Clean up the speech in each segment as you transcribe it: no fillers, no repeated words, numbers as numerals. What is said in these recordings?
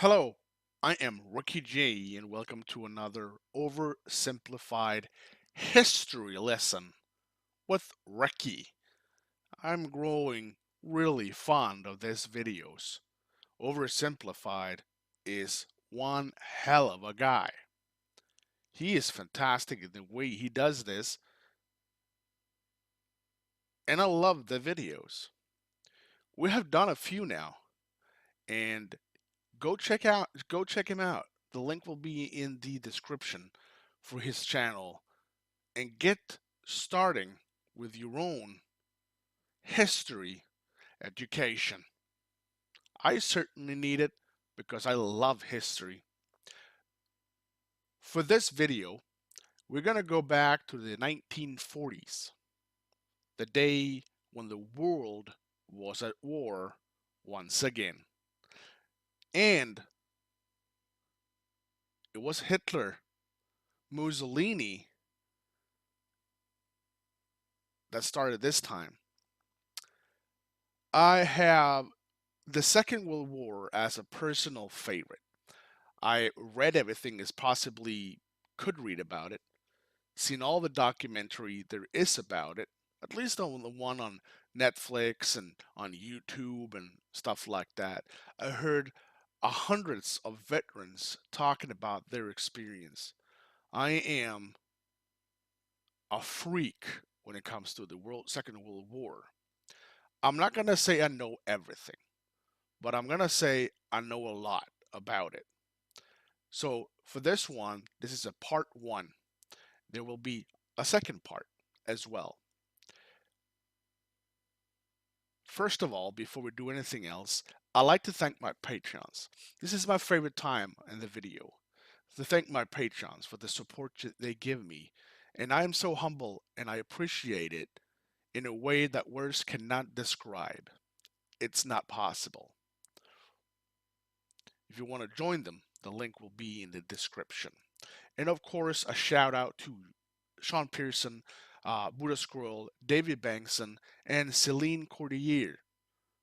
Hello, I am Recky J, and welcome to another oversimplified history lesson with Recky. I'm growing really fond of these videos. Oversimplified is one hell of a guy. He is fantastic in the way he does this, and I love the videos. We have done a few now, and go check him out. The link will be in the description for his channel and get starting with your own history education. I certainly need it because I love history. For this video, we're going to go back to the 1940s, the day when the world was at war once again. And it was Hitler, Mussolini that started this time. I have the Second World War as a personal favorite. I read everything as possibly could read about it, seen all the documentary there is about it, at least on the one on Netflix and on YouTube and stuff like that. I heard hundreds of veterans talking about their experience. I am a freak when it comes to the Second World War. I'm not going to say I know everything, but I'm going to say I know a lot about it. So for this one, this is a part one. There will be a second part as well. First of all, before we do anything else, I'd like to thank my Patreons. This is my favorite time in the video, to thank my Patreons for the support they give me. And I am so humble and I appreciate it in a way that words cannot describe. It's not possible. If you want to join them, the link will be in the description. And of course, a shout out to Sean Pearson, Buddha Scroll, David Bankson, and Celine Cordier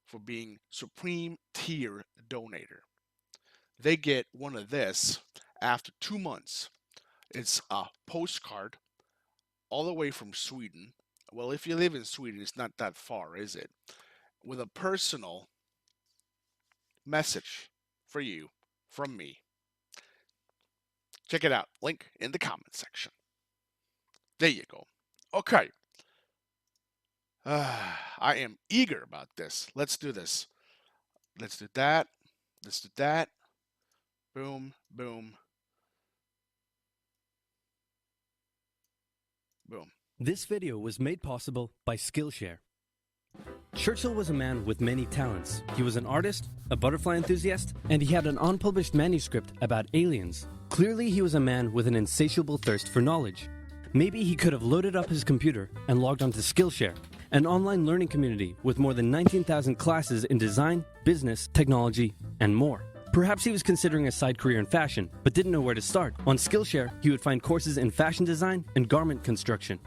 for being Supreme Tier Donator. They get one of this after 2 months. It's a postcard all the way from Sweden. Well, if you live in Sweden, it's not that far, is it? With a personal message for you from me. Check it out. Link in the comment section. There you go. Okay. I am eager about this. Let's do this. Let's do that. Let's do that. Boom, boom. Boom. This video was made possible by Skillshare. Churchill was a man with many talents. He was an artist, a butterfly enthusiast, and he had an unpublished manuscript about aliens. Clearly, he was a man with an insatiable thirst for knowledge. Maybe he could have loaded up his computer and logged onto Skillshare, an online learning community with more than 19,000 classes in design, business, technology, and more. Perhaps he was considering a side career in fashion, but didn't know where to start. On Skillshare, he would find courses in fashion design and garment construction.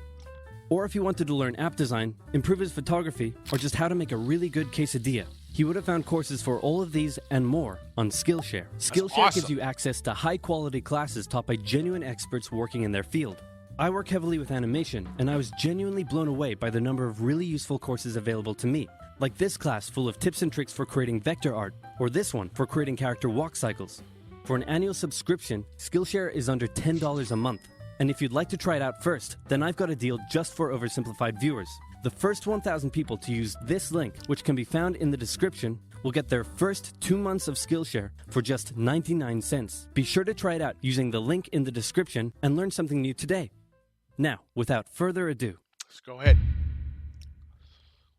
Or if he wanted to learn app design, improve his photography, or just how to make a really good quesadilla, he would have found courses for all of these and more on Skillshare. Skillshare gives you access to high-quality classes taught by genuine experts working in their field. I work heavily with animation, and I was genuinely blown away by the number of really useful courses available to me, like this class full of tips and tricks for creating vector art, or this one for creating character walk cycles. For an annual subscription, Skillshare is under $10 a month. And if you'd like to try it out first, then I've got a deal just for Oversimplified viewers. The first 1,000 people to use this link, which can be found in the description, will get their first 2 months of Skillshare for just 99 cents. Be sure to try it out using the link in the description and learn something new today. Now, without further ado, let's go ahead.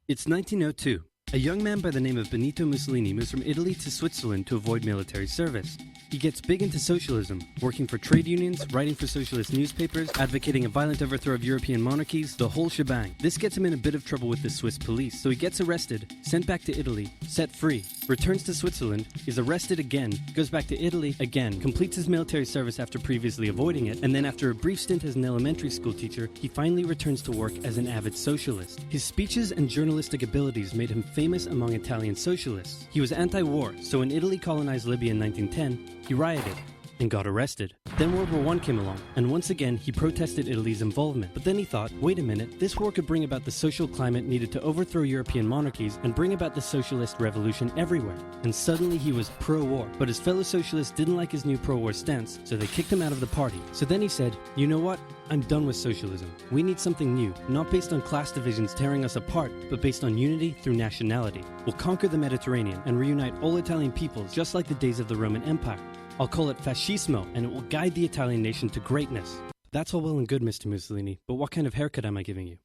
It's 1902. A young man by the name of Benito Mussolini moves from Italy to Switzerland to avoid military service. He gets big into socialism, working for trade unions, writing for socialist newspapers, advocating a violent overthrow of European monarchies, the whole shebang. This gets him in a bit of trouble with the Swiss police, so he gets arrested, sent back to Italy, set free, returns to Switzerland, is arrested again, goes back to Italy again, completes his military service after previously avoiding it, and then after a brief stint as an elementary school teacher, he finally returns to work as an avid socialist. His speeches and journalistic abilities made him famous among Italian socialists. He was anti-war, so when Italy colonized Libya in 1910, he rioted and got arrested. Then World War I came along, and once again he protested Italy's involvement. But then he thought, wait a minute, this war could bring about the social climate needed to overthrow European monarchies and bring about the socialist revolution everywhere. And suddenly he was pro-war. But his fellow socialists didn't like his new pro-war stance, so they kicked him out of the party. So then he said, you know what? I'm done with socialism. We need something new, not based on class divisions tearing us apart, but based on unity through nationality. We'll conquer the Mediterranean and reunite all Italian peoples just like the days of the Roman Empire. I'll call it fascismo, and it will guide the Italian nation to greatness. That's all well and good, Mr. Mussolini, but what kind of haircut am I giving you?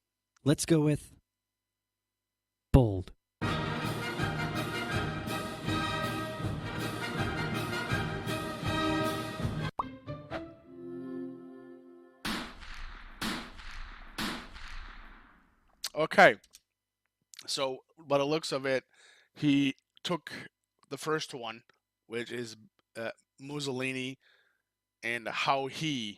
Let's go with bold. Okay, so by the looks of it, he took the first one, which is Mussolini, and how his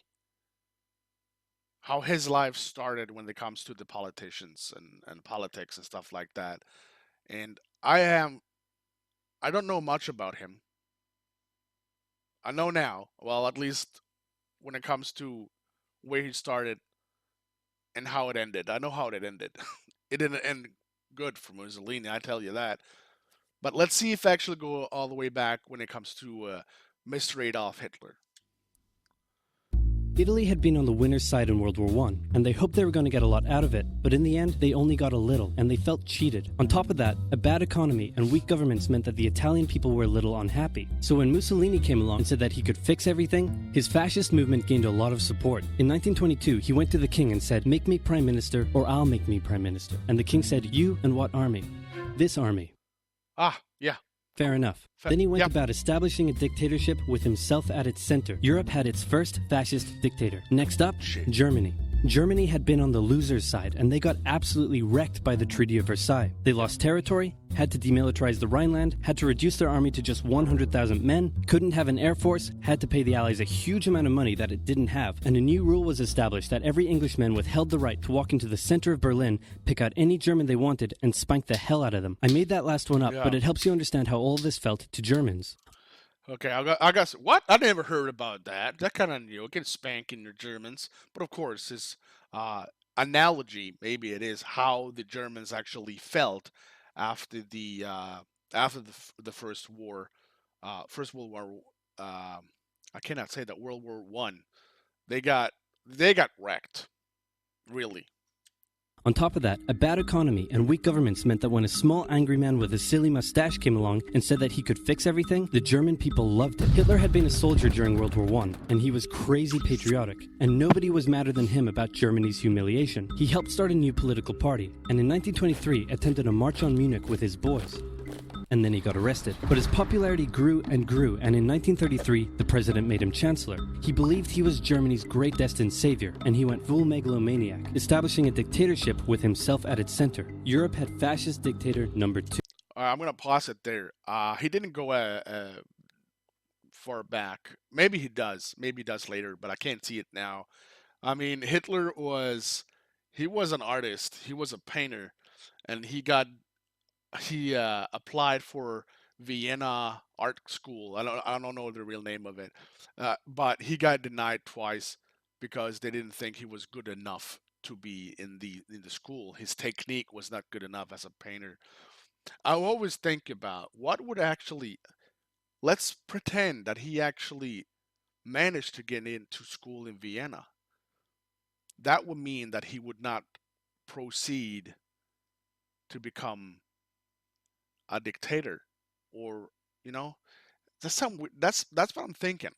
life started when it comes to the politicians and politics and stuff like that. And I don't know much about him. I know now, well, at least when it comes to where he started and how it ended. I know how it ended. It didn't end good for Mussolini, I tell you that. But let's see if I actually go all the way back when it comes to Mr. Adolf Hitler. Italy had been on the winner's side in World War I, and they hoped they were going to get a lot out of it, but in the end, they only got a little, and they felt cheated. On top of that, a bad economy and weak governments meant that the Italian people were a little unhappy. So when Mussolini came along and said that he could fix everything, his fascist movement gained a lot of support. In 1922, he went to the king and said, make me prime minister, or I'll make me prime minister. And the king said, you and what army? This army. Ah, yeah. Fair enough. Then he went about establishing a dictatorship with himself at its center. Europe had its first fascist dictator. Next up, Germany. Germany had been on the loser's side, and they got absolutely wrecked by the Treaty of Versailles. They lost territory, had to demilitarize the Rhineland, had to reduce their army to just 100,000 men, couldn't have an air force, had to pay the Allies a huge amount of money that it didn't have, and a new rule was established that every Englishman withheld the right to walk into the center of Berlin, pick out any German they wanted, and spank the hell out of them. I made that last one up, but it helps you understand how all this felt to Germans. Okay, I got what? I never heard about that. That kind of new. Get spanking your Germans, but of course, his analogy, maybe it is how the Germans actually felt after the first war, First World War. I cannot say that World War One. They got wrecked, really. On top of that, a bad economy and weak governments meant that when a small angry man with a silly mustache came along and said that he could fix everything, the German people loved it. Hitler had been a soldier during World War I, and he was crazy patriotic, and nobody was madder than him about Germany's humiliation. He helped start a new political party, and in 1923 attended a march on Munich with his boys. And then he got arrested. But his popularity grew and grew, and in 1933, the president made him chancellor. He believed he was Germany's great destined savior, and he went full megalomaniac, establishing a dictatorship with himself at its center. Europe had fascist dictator number 2. I'm gonna pause it there. He didn't go far back. Maybe he does. Maybe he does later, but I can't see it now. I mean, he was an artist. He was a painter, and he applied for Vienna Art School. I don't know the real name of it, but he got denied twice because they didn't think he was good enough to be in the school. His technique was not good enough as a painter. I always think about what would actually. Let's pretend that he actually managed to get into school in Vienna. That would mean that he would not proceed to become a dictator, or you know, that's what I'm thinking.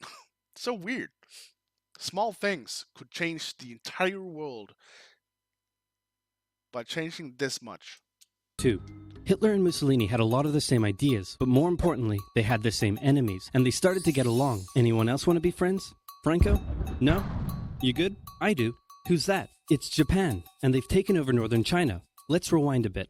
So weird. Small things could change the entire world by changing this much. 2. Hitler and Mussolini had a lot of the same ideas, but more importantly, they had the same enemies, and they started to get along. Anyone else want to be friends? Franco? No? You good? I do. Who's that? It's Japan, and they've taken over northern China. Let's rewind a bit.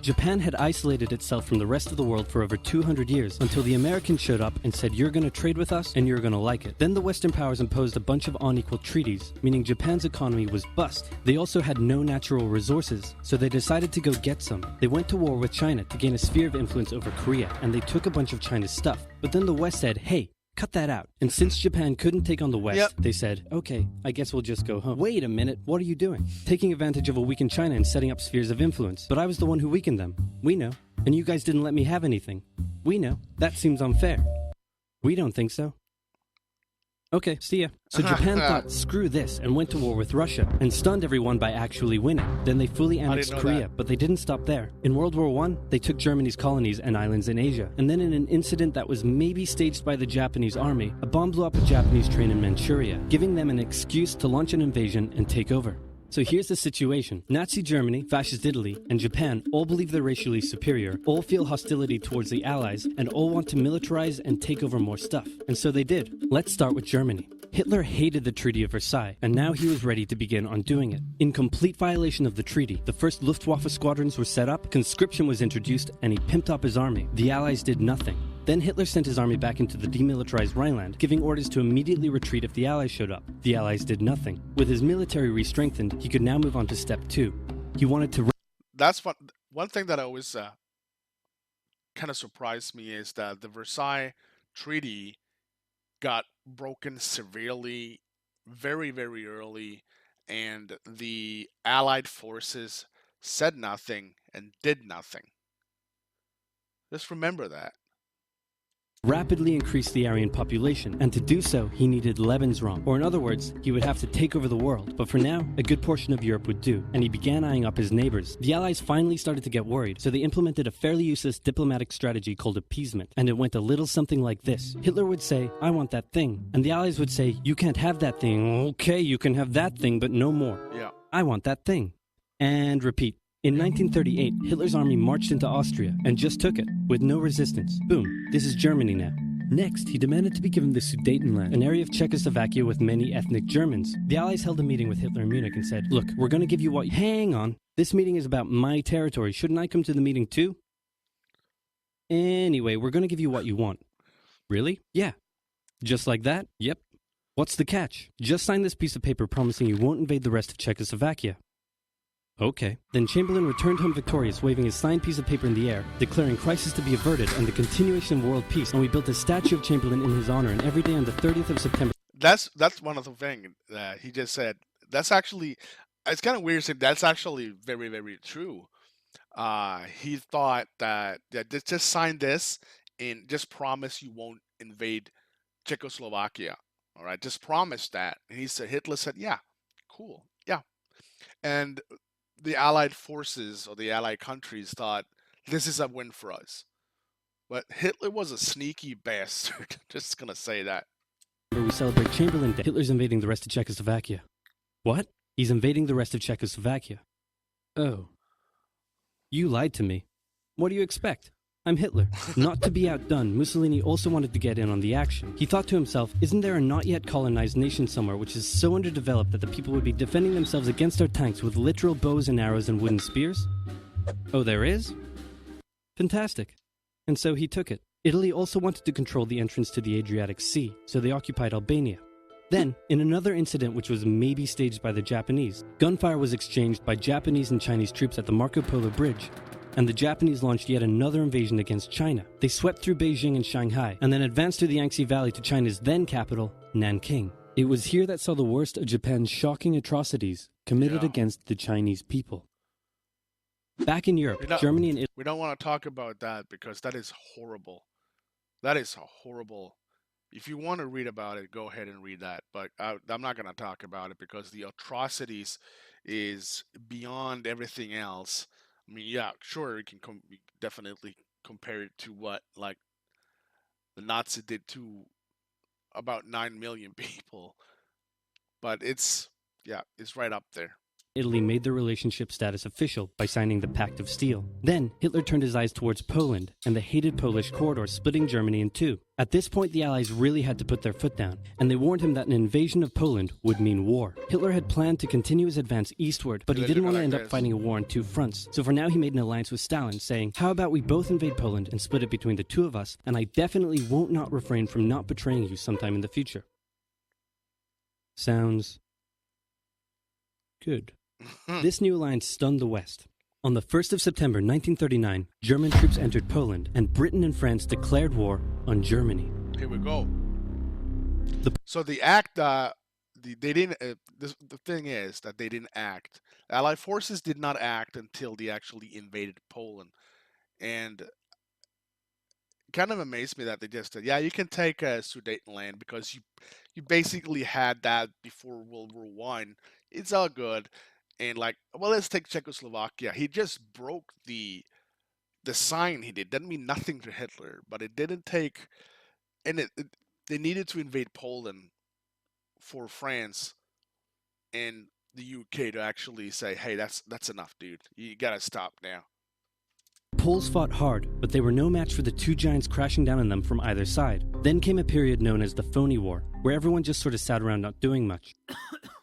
Japan had isolated itself from the rest of the world for over 200 years until the Americans showed up and said, you're going to trade with us and you're going to like it. Then the Western powers imposed a bunch of unequal treaties, meaning Japan's economy was bust. They also had no natural resources, so they decided to go get some. They went to war with China to gain a sphere of influence over Korea, and they took a bunch of China's stuff. But then the West said, hey, cut that out. And since Japan couldn't take on the West, they said, okay, I guess we'll just go home. Wait a minute, what are you doing? Taking advantage of a weakened China and setting up spheres of influence. But I was the one who weakened them. We know. And you guys didn't let me have anything. We know. That seems unfair. We don't think so. Okay, see ya. So Japan thought, screw this, and went to war with Russia, and stunned everyone by actually winning. Then they fully annexed Korea, but they didn't stop there. In World War I, they took Germany's colonies and islands in Asia. And then in an incident that was maybe staged by the Japanese army, a bomb blew up a Japanese train in Manchuria, giving them an excuse to launch an invasion and take over. So here's the situation. Nazi Germany, Fascist Italy, and Japan all believe they're racially superior, all feel hostility towards the Allies, and all want to militarize and take over more stuff. And so they did. Let's start with Germany. Hitler hated the Treaty of Versailles, and now he was ready to begin undoing it. In complete violation of the treaty, the first Luftwaffe squadrons were set up, conscription was introduced, and he pimped up his army. The Allies did nothing. Then Hitler sent his army back into the demilitarized Rhineland, giving orders to immediately retreat if the Allies showed up. The Allies did nothing. With his military re-strengthened, he could now move on to step 2. He wanted to... That's one thing that always kind of surprised me is that the Versailles Treaty got broken severely, very, very early, and the Allied forces said nothing and did nothing. Just remember that. rapidly increase the Aryan population, and to do so, he needed Lebensraum, or in other words, he would have to take over the world. But for now, a good portion of Europe would do, and he began eyeing up his neighbors. The Allies finally started to get worried, so they implemented a fairly useless diplomatic strategy called appeasement, and it went a little something like this. Hitler would say, "I want that thing," and the Allies would say, "You can't have that thing." "Okay, you can have that thing, but no more." Yeah. "I want that thing." And repeat. In 1938, Hitler's army marched into Austria and just took it, with no resistance. Boom, this is Germany now. Next, he demanded to be given the Sudetenland, an area of Czechoslovakia with many ethnic Germans. The Allies held a meeting with Hitler in Munich and said, "Look, we're going to give you what..." "Hang on, this meeting is about my territory. Shouldn't I come to the meeting too?" "Anyway, we're going to give you what you want." "Really?" "Yeah." "Just like that?" "Yep." "What's the catch?" "Just sign this piece of paper promising you won't invade the rest of Czechoslovakia." "Okay." Then Chamberlain returned home victorious, waving his signed piece of paper in the air, declaring crisis to be averted and the continuation of world peace, and we built a statue of Chamberlain in his honor, and every day on the 30th of September... That's one of the things that he just said. That's actually, it's kind of weird saying that's actually very, very true. He thought that just sign this and just promise you won't invade Czechoslovakia. All right, just promise that. And Hitler said, "Yeah, cool, yeah." And the Allied forces or the Allied countries thought this is a win for us. But Hitler was a sneaky bastard. Just gonna say that. We celebrate Chamberlain Day. Hitler's invading the rest of Czechoslovakia. What? He's invading the rest of Czechoslovakia. Oh. You lied to me. What do you expect? I'm Hitler. Not to be outdone, Mussolini also wanted to get in on the action. He thought to himself, isn't there a not yet colonized nation somewhere which is so underdeveloped that the people would be defending themselves against our tanks with literal bows and arrows and wooden spears? Oh, there is? Fantastic. And so he took it. Italy also wanted to control the entrance to the Adriatic Sea, so they occupied Albania. Then, in another incident which was maybe staged by the Japanese, gunfire was exchanged by Japanese and Chinese troops at the Marco Polo Bridge, and the Japanese launched yet another invasion against China. They swept through Beijing and Shanghai, and then advanced through the Yangtze Valley to China's then capital, Nanking. It was here that saw the worst of Japan's shocking atrocities committed against the Chinese people. Back in Europe, Germany and Italy... We don't want to talk about that because that is horrible. That is horrible. If you want to read about it, go ahead and read that. But I'm not going to talk about it because the atrocities is beyond everything else. I mean, yeah, sure, we can definitely compare it to what, like, the Nazis did to about 9 million people. But it's right up there. Italy made their relationship status official by signing the Pact of Steel. Then, Hitler turned his eyes towards Poland and the hated Polish corridor splitting Germany in two. At this point, the Allies really had to put their foot down, and they warned him that an invasion of Poland would mean war. Hitler had planned to continue his advance eastward, but he didn't want to end up fighting a war on two fronts. So for now, he made an alliance with Stalin, saying, "How about we both invade Poland and split it between the two of us, and I definitely won't not refrain from not betraying you sometime in the future." Sounds good. This new alliance stunned the West. On the 1st of September 1939, German troops entered Poland, and Britain and France declared war on Germany. Here we go. So the act, they didn't. The thing is that they didn't act. Allied forces did not act until they actually invaded Poland, and it kind of amazed me that they just said, "Yeah, you can take Sudetenland because you basically had that before World War One. It's all good." And like, well, let's take Czechoslovakia. He just broke the sign he did. Doesn't mean nothing to Hitler, but it didn't take, and they needed to invade Poland for France and the UK to actually say, "Hey, that's enough, dude. You gotta stop now." Poles fought hard, but they were no match for the two giants crashing down on them from either side. Then came a period known as the Phony War, where everyone just sort of sat around not doing much.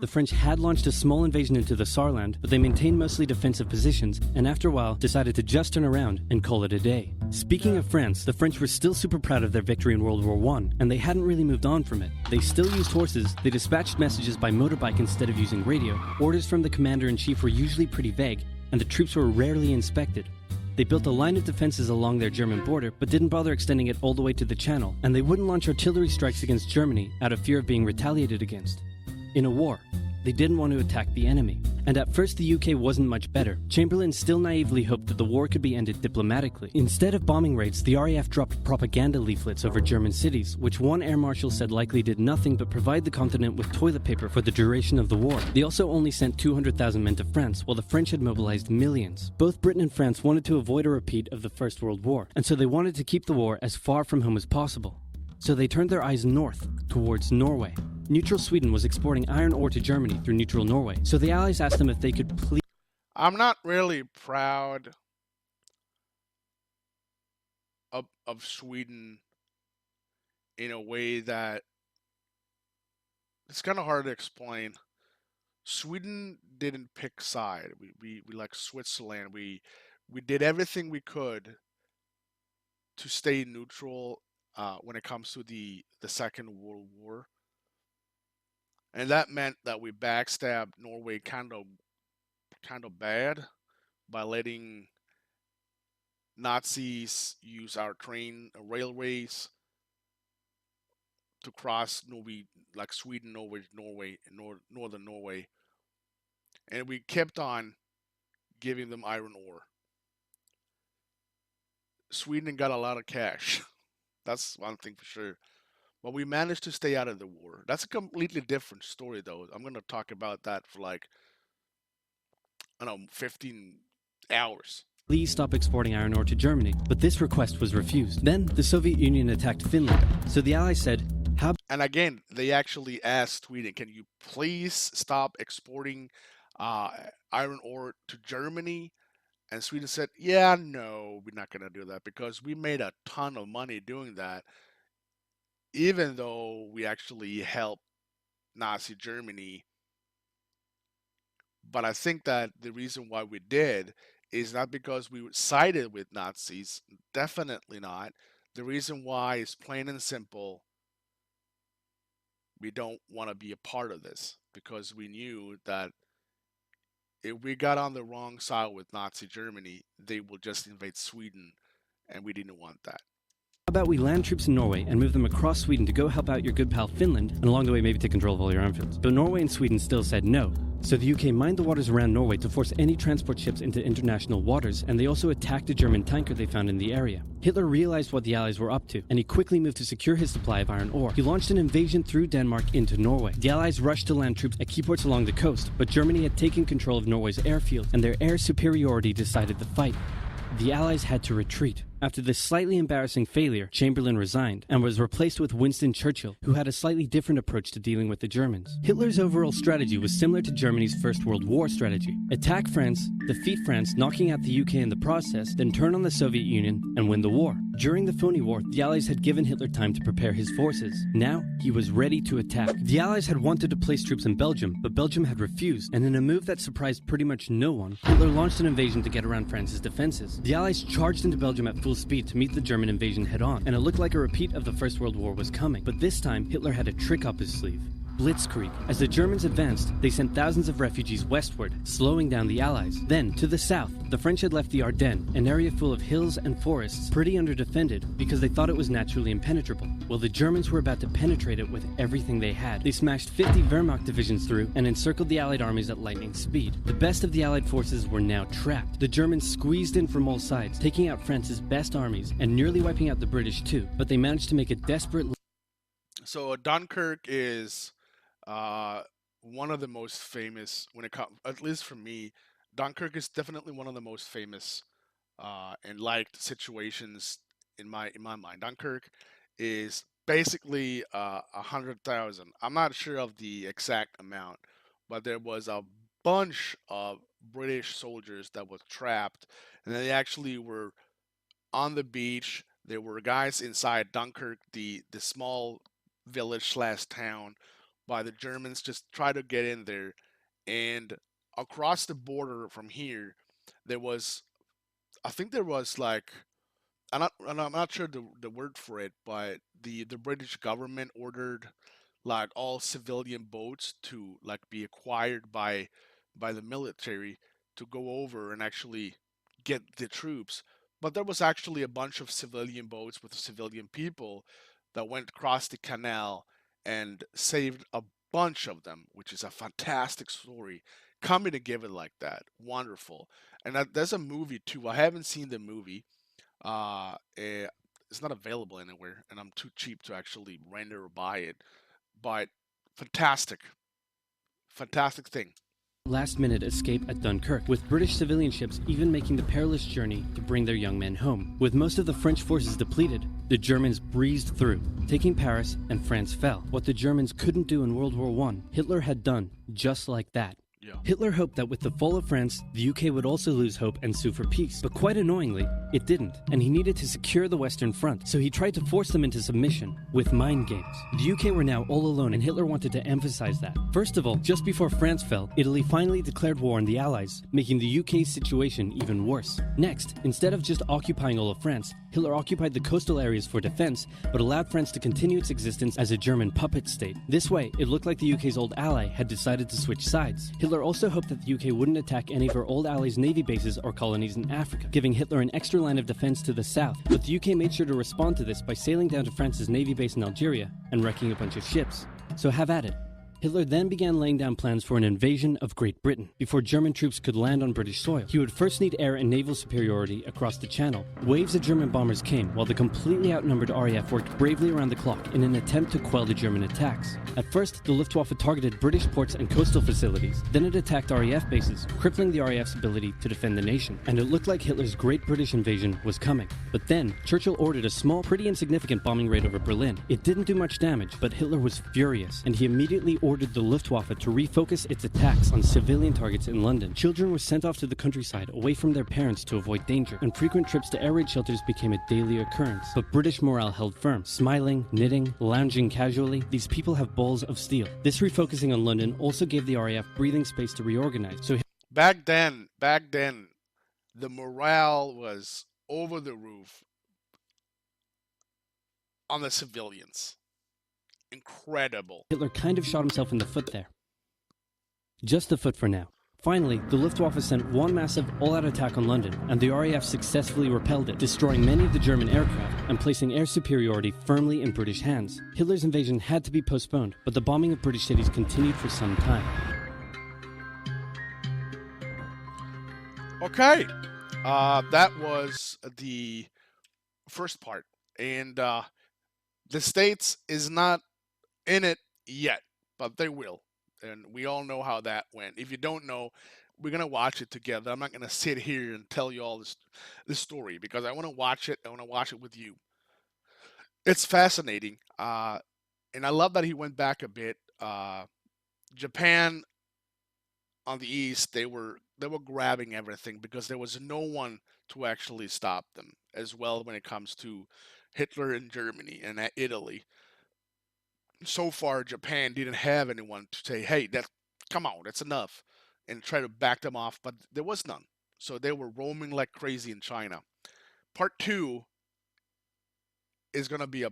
The French had launched a small invasion into the Saarland, but they maintained mostly defensive positions, and after a while decided to just turn around and call it a day. Speaking of France, the French were still super proud of their victory in World War I, and they hadn't really moved on from it. They still used horses, they dispatched messages by motorbike instead of using radio, orders from the commander-in-chief were usually pretty vague, and the troops were rarely inspected. They built a line of defenses along their German border, but didn't bother extending it all the way to the Channel, and they wouldn't launch artillery strikes against Germany out of fear of being retaliated against. In a war, they didn't want to attack the enemy. And at first the UK wasn't much better. Chamberlain still naively hoped that the war could be ended diplomatically. Instead of bombing raids, the RAF dropped propaganda leaflets over German cities, which one air marshal said likely did nothing but provide the continent with toilet paper for the duration of the war. They also only sent 200,000 men to France, while the French had mobilized millions. Both Britain and France wanted to avoid a repeat of the First World War, and so they wanted to keep the war as far from home as possible. So they turned their eyes north, towards Norway. Neutral Sweden was exporting iron ore to Germany through neutral Norway, so the Allies asked them if they could please... I'm not really proud of Sweden in a way that it's kind of hard to explain. Sweden didn't pick side. We like Switzerland. We did everything we could to stay neutral when it comes to the Second World War. And that meant that we backstabbed Norway kind of bad by letting Nazis use our railways to cross Norway, like Sweden, Norway, northern Norway, and we kept on giving them iron ore. Sweden got a lot of cash. That's one thing for sure. But we managed to stay out of the war. That's a completely different story, though. I'm going to talk about that for like, I don't know, 15 hours. Please stop exporting iron ore to Germany, but this request was refused. Then the Soviet Union attacked Finland, so the Allies said, how... And again, they actually asked Sweden, can you please stop exporting iron ore to Germany? And Sweden said, yeah, no, we're not going to do that because we made a ton of money doing that. Even though we actually helped Nazi Germany. But I think that the reason why we did is not because we sided with Nazis. Definitely not. The reason why is plain and simple. We don't want to be a part of this because we knew that if we got on the wrong side with Nazi Germany, they will just invade Sweden, and we didn't want that. How about we land troops in Norway and move them across Sweden to go help out your good pal Finland, and along the way maybe take control of all your airfields. But Norway and Sweden still said no. So the UK mined the waters around Norway to force any transport ships into international waters, and they also attacked a German tanker they found in the area. Hitler realized what the Allies were up to, and he quickly moved to secure his supply of iron ore. He launched an invasion through Denmark into Norway. The Allies rushed to land troops at key ports along the coast, but Germany had taken control of Norway's airfield, and their air superiority decided the fight. The Allies had to retreat, After this slightly embarrassing failure, Chamberlain resigned and was replaced with Winston Churchill, who had a slightly different approach to dealing with the Germans. Hitler's overall strategy was similar to Germany's First World War strategy. Attack France, defeat France, knocking out the UK in the process, then turn on the Soviet Union and win the war. During the phony war, the Allies had given Hitler time to prepare his forces. Now, he was ready to attack. The Allies had wanted to place troops in Belgium, but Belgium had refused, and in a move that surprised pretty much no one, Hitler launched an invasion to get around France's defenses. The Allies charged into Belgium at full speed to meet the German invasion head-on, and it looked like a repeat of the First World War was coming. But this time, Hitler had a trick up his sleeve. Blitzkrieg. As the Germans advanced, they sent thousands of refugees westward, slowing down the Allies. Then, to the south, the French had left the Ardennes, an area full of hills and forests, pretty underdefended because they thought it was naturally impenetrable. Well, the Germans were about to penetrate it with everything they had. They smashed 50 Wehrmacht divisions through and encircled the Allied armies at lightning speed. The best of the Allied forces were now trapped. The Germans squeezed in from all sides, taking out France's best armies and nearly wiping out the British too, but they managed to make a desperate... So Dunkirk is one of the most famous when it comes, at least for me. Dunkirk is definitely one of the most famous and liked situations in my mind. Dunkirk is basically 100,000. I'm not sure of the exact amount, but there was a bunch of British soldiers that was trapped, and they actually were on the beach. There were guys inside Dunkirk, the small village slash town, by the Germans just try to get in there, and across the border from here, there was I think there was like I'm not sure the word for it, but the British government ordered like all civilian boats to like be acquired by the military to go over and actually get the troops. But there was actually a bunch of civilian boats with civilian people that went across the canal and saved a bunch of them, which is a fantastic story. Coming to give it like that, wonderful. And there's a movie too. I haven't seen the movie. It's not available anywhere, and I'm too cheap to actually rent or buy it. But fantastic, fantastic thing. last-minute escape at Dunkirk, with British civilian ships even making the perilous journey to bring their young men home. With most of the French forces depleted, the Germans breezed through, taking Paris, and France fell. What the Germans couldn't do in World War I, Hitler had done just like that. Yeah. Hitler hoped that with the fall of France, the UK would also lose hope and sue for peace. But quite annoyingly, it didn't, and he needed to secure the Western Front, so he tried to force them into submission with mind games. The UK were now all alone, and Hitler wanted to emphasize that. First of all, just before France fell, Italy finally declared war on the Allies, making the UK's situation even worse. Next, instead of just occupying all of France, Hitler occupied the coastal areas for defense, but allowed France to continue its existence as a German puppet state. This way, it looked like the UK's old ally had decided to switch sides. Hitler also hoped that the UK wouldn't attack any of her old allies' navy bases or colonies in Africa, giving Hitler an extra line of defense to the south, but the UK made sure to respond to this by sailing down to France's navy base in Algeria and wrecking a bunch of ships. So have at it. Hitler then began laying down plans for an invasion of Great Britain. Before German troops could land on British soil, he would first need air and naval superiority across the Channel. Waves of German bombers came, while the completely outnumbered RAF worked bravely around the clock in an attempt to quell the German attacks. At first, the Luftwaffe targeted British ports and coastal facilities. Then it attacked RAF bases, crippling the RAF's ability to defend the nation. And it looked like Hitler's Great British invasion was coming. But then, Churchill ordered a small, pretty insignificant bombing raid over Berlin. It didn't do much damage, but Hitler was furious, and he immediately ordered the Luftwaffe to refocus its attacks on civilian targets in London. Children were sent off to the countryside away from their parents to avoid danger, and frequent trips to air raid shelters became a daily occurrence. But British morale held firm. Smiling, knitting, lounging casually, these people have balls of steel. This refocusing on London also gave the RAF breathing space to reorganize. So Back then, the morale was over the roof on the civilians. Incredible. Hitler kind of shot himself in the foot there. Just the foot for now. Finally, the Luftwaffe sent one massive all-out attack on London, and the RAF successfully repelled it, destroying many of the German aircraft and placing air superiority firmly in British hands. Hitler's invasion had to be postponed, but the bombing of British cities continued for some time. Okay, that was the first part, and the States is not in it yet, but they will. And we all know how that went. If you don't know, we're gonna watch it together. I'm not gonna sit here and tell you all this story because I want to watch it. I want to watch it with you. It's fascinating, and I love that he went back a bit. Japan on the east, they were grabbing everything because there was no one to actually stop them. As well, when it comes to Hitler in Germany and Italy, so far Japan didn't have anyone to say, "Hey, that come on, that's enough," and try to back them off. But there was none, so they were roaming like crazy in China. Part two is gonna be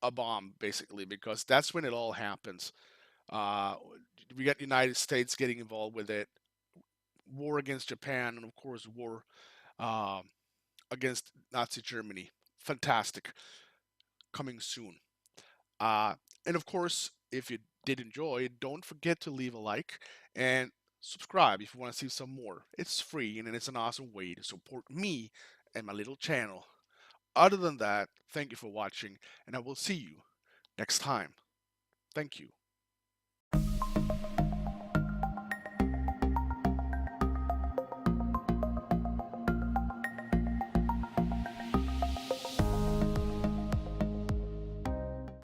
a bomb basically because that's when it all happens. Uh, we got United States getting involved with it, war against Japan, and of course war uh, against Nazi Germany. Fantastic, coming soon. Uh, and of course, if you did enjoy, don't forget to leave a like and subscribe if you want to see some more. It's free and it's an awesome way to support me and my little channel. Other than that, thank you for watching, and I will see you next time. Thank you.